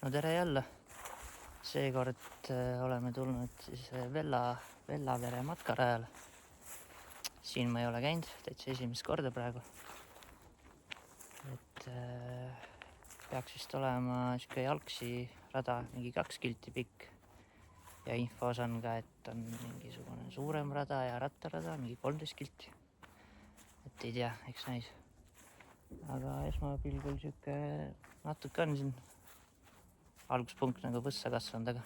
No tere jälle! Seekord oleme tulnud siis Vellavere matkarajale. Siin ma ei ole käinud, täitsa esimest korda praegu. Et peaks vist olema siuke jalgsi rada, mingi 2 kilti pikk. Ja infos on ka, et on mingisugune suurem rada ja rattarada, mingi 13 kilti. Et ei tea, eks näis. Aga esmapilgul siuke natuke on siin alguspunkt nagu võssa kasvanud,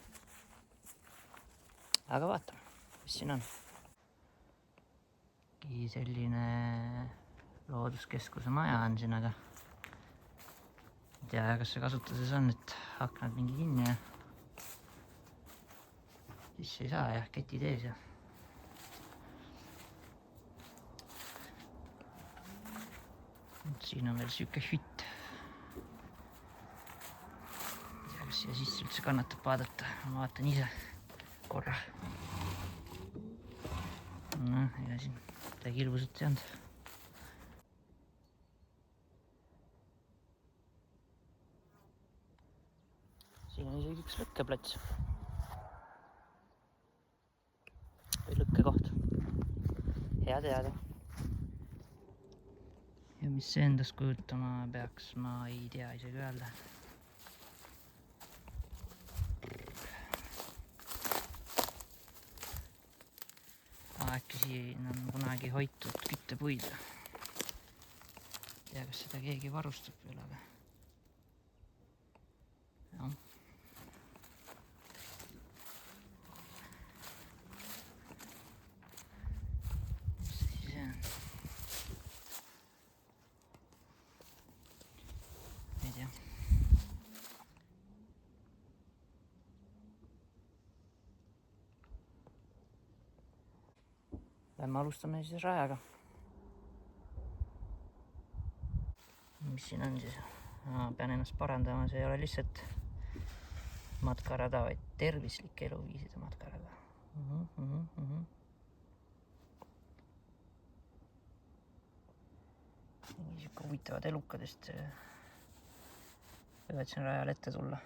aga vaatame, mis siin on. Selline looduskeskuse maja on siin, aga ei tea, kas see kasutuses on, et aknad mingi kinni ja sisse ei saa ja ketid ees ja siin on veel siuke hütt. Ei tea, kas siia sisse üldse kannatab vaadata, ma vaatan ise korra. No, ega siin midagi ilmselt ei olnud. Siin on isegi üks lõkkeplats või lõkkekoht. Hea teada. Ja mis see endast kujutama peaks, ma ei tea isegi öelda. Äkki siin on kunagi hoitud küttepuid. Ei tea, kas seda keegi varustab veel, aga jah. Mis see siis on? Ei tea. Lähme alustame siis rajaga. Mis siin on siis? Pean ennast parandama, see ei ole lihtsalt matkarada, vaid tervislik eluviiside matkarada. Niisugune huvitavad elukadest võivad siin rajal ette tulla.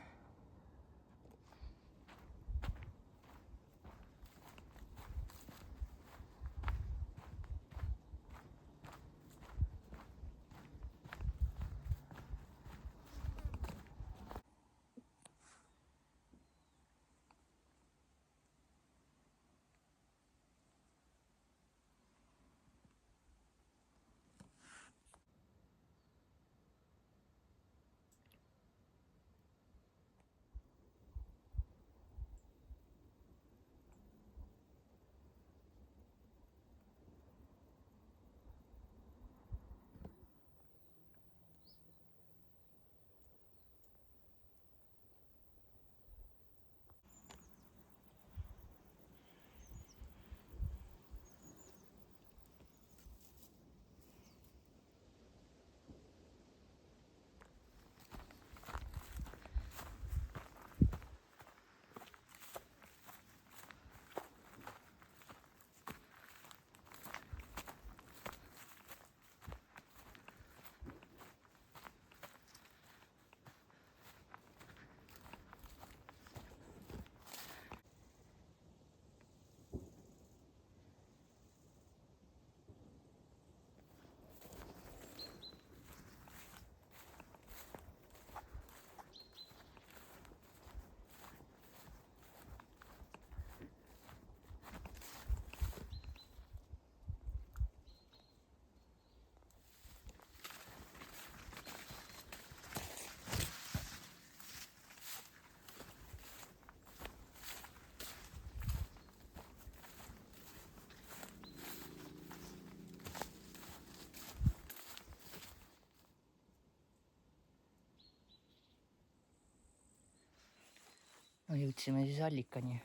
No jõudsime siis allikani,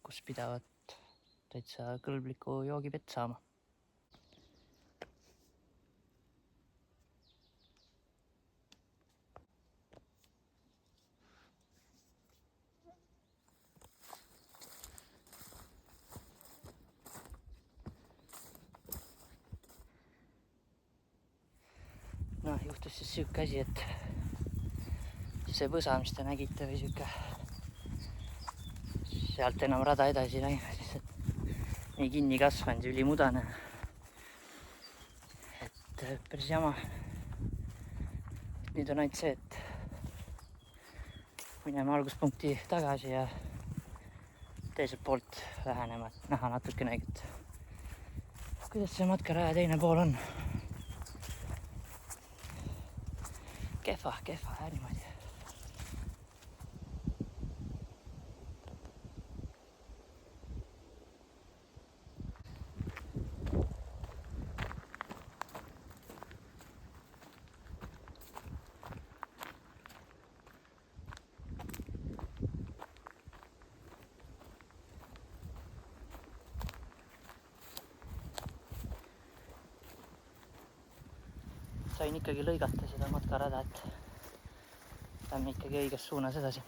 kus pidavat täitsa kõlbliku joogivett saama. No juhtus siis siuke asi, et see võsa, mis te nägite või siuke, sealt enam rada edasi läinud, lihtsalt nii kinni kasvanud ja ülimudane, et päris jama. Nüüd on ainult see, et minema alguspunkti tagasi ja teiselt poolt lähenema, et näha natukenegi, et kuidas see matkaraja teine pool on. Kehva niimoodi. Sain ikkagi lõigata seda matkarada, et lähme ikkagi õiges suunas edasi.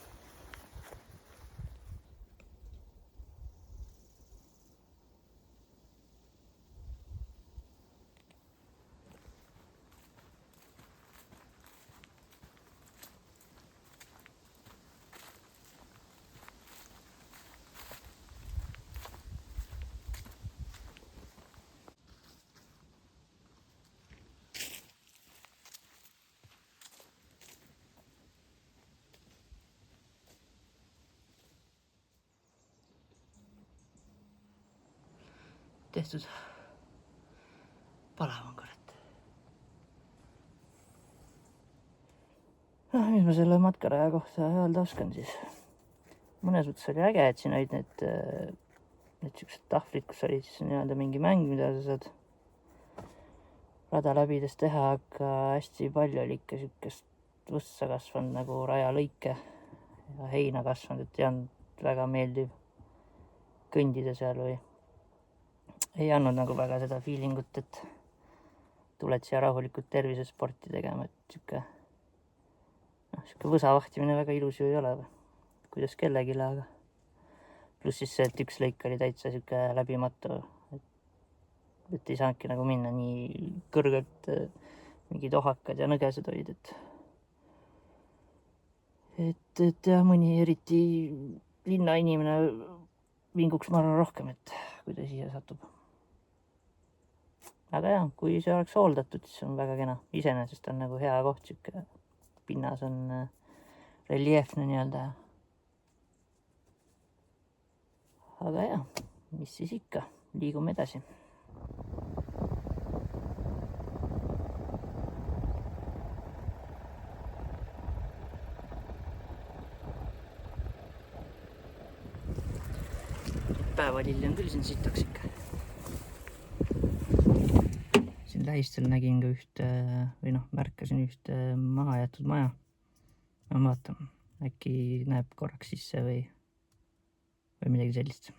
Tehtud. Palav on kurat. Mis ma selle matkaraja kohta öelda oskan siis? Mõnes mõttes oli äge, et siin olid need siuksed tahvlid, kus oli siis nii-öelda mingi mäng, mida sa saad rada läbides teha, aga hästi palju oli ikka siukest võssa kasvanud nagu rajalõike ja heina kasvanud, et ei olnud väga meeldiv kõndida seal või ei andnud nagu väga seda feelingut, et tuled siia rahulikult tervisesporti tegema, et siuke võsa vahtimine väga ilus ju ei ole või, kuidas kellegile, aga pluss siis see, et üks lõik oli täitsa siuke läbimatu, et ei saanudki nagu minna nii kõrgelt, mingid ohakad ja nõgesed olid, et jah, mõni eriti linnainimene vinguks ma arvan rohkem, et kui ta siia satub. Aga jah, kui see oleks hooldatud, siis on väga kena. Iseenesest on nagu hea koht, siuke pinnas on reljeefne nii-öelda. Aga jah, mis siis ikka, liigume edasi. Päevalilli on küll siin sitaks ikka. Siin lähistel nägin ka ühte, või märkasin ühte maha jätud maja. Ma vaatan, äkki näeb korraks sisse või midagi sellist.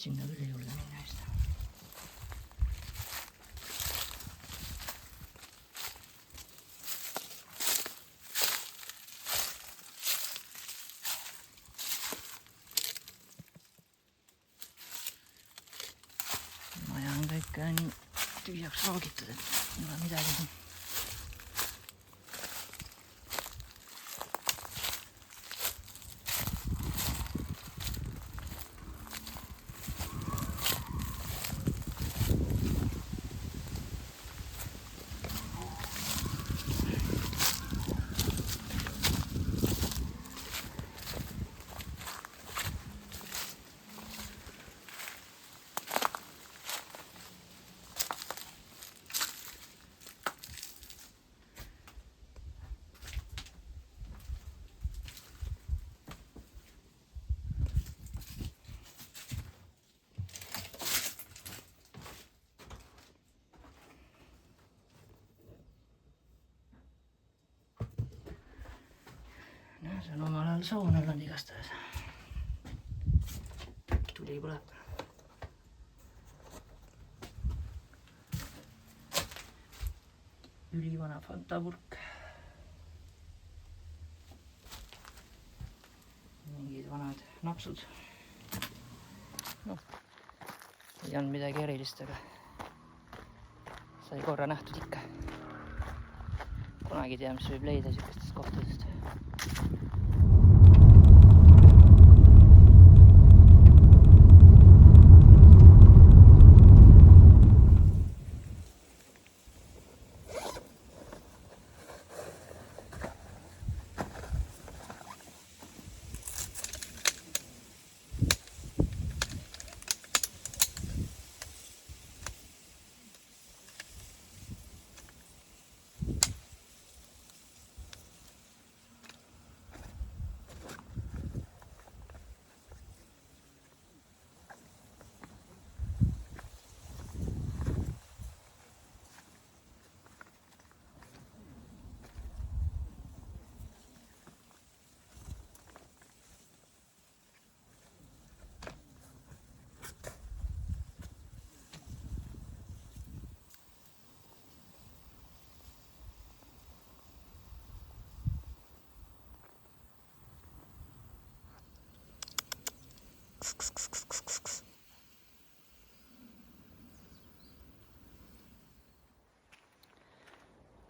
sinna küll ei julge minna vist. Maja on ka ikka nii tühjaks roogitud, et ei ole midagi siin. No, see on omal ajal saun olnud igastahes. Tuli põleb. Ülivana fantapurk. Mingid vanad napsud. Noh, ei olnud midagi erilist, aga sai korra nähtud ikka. Kunagi ei tea, mis võib leida sihukestest kohtadest.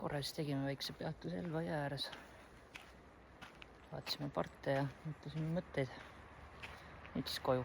Korra siis tegime väikse peatuse Elva jää ääres. Vaatasime parte ja mõtlesime mõtteid. Nüüd siis koju.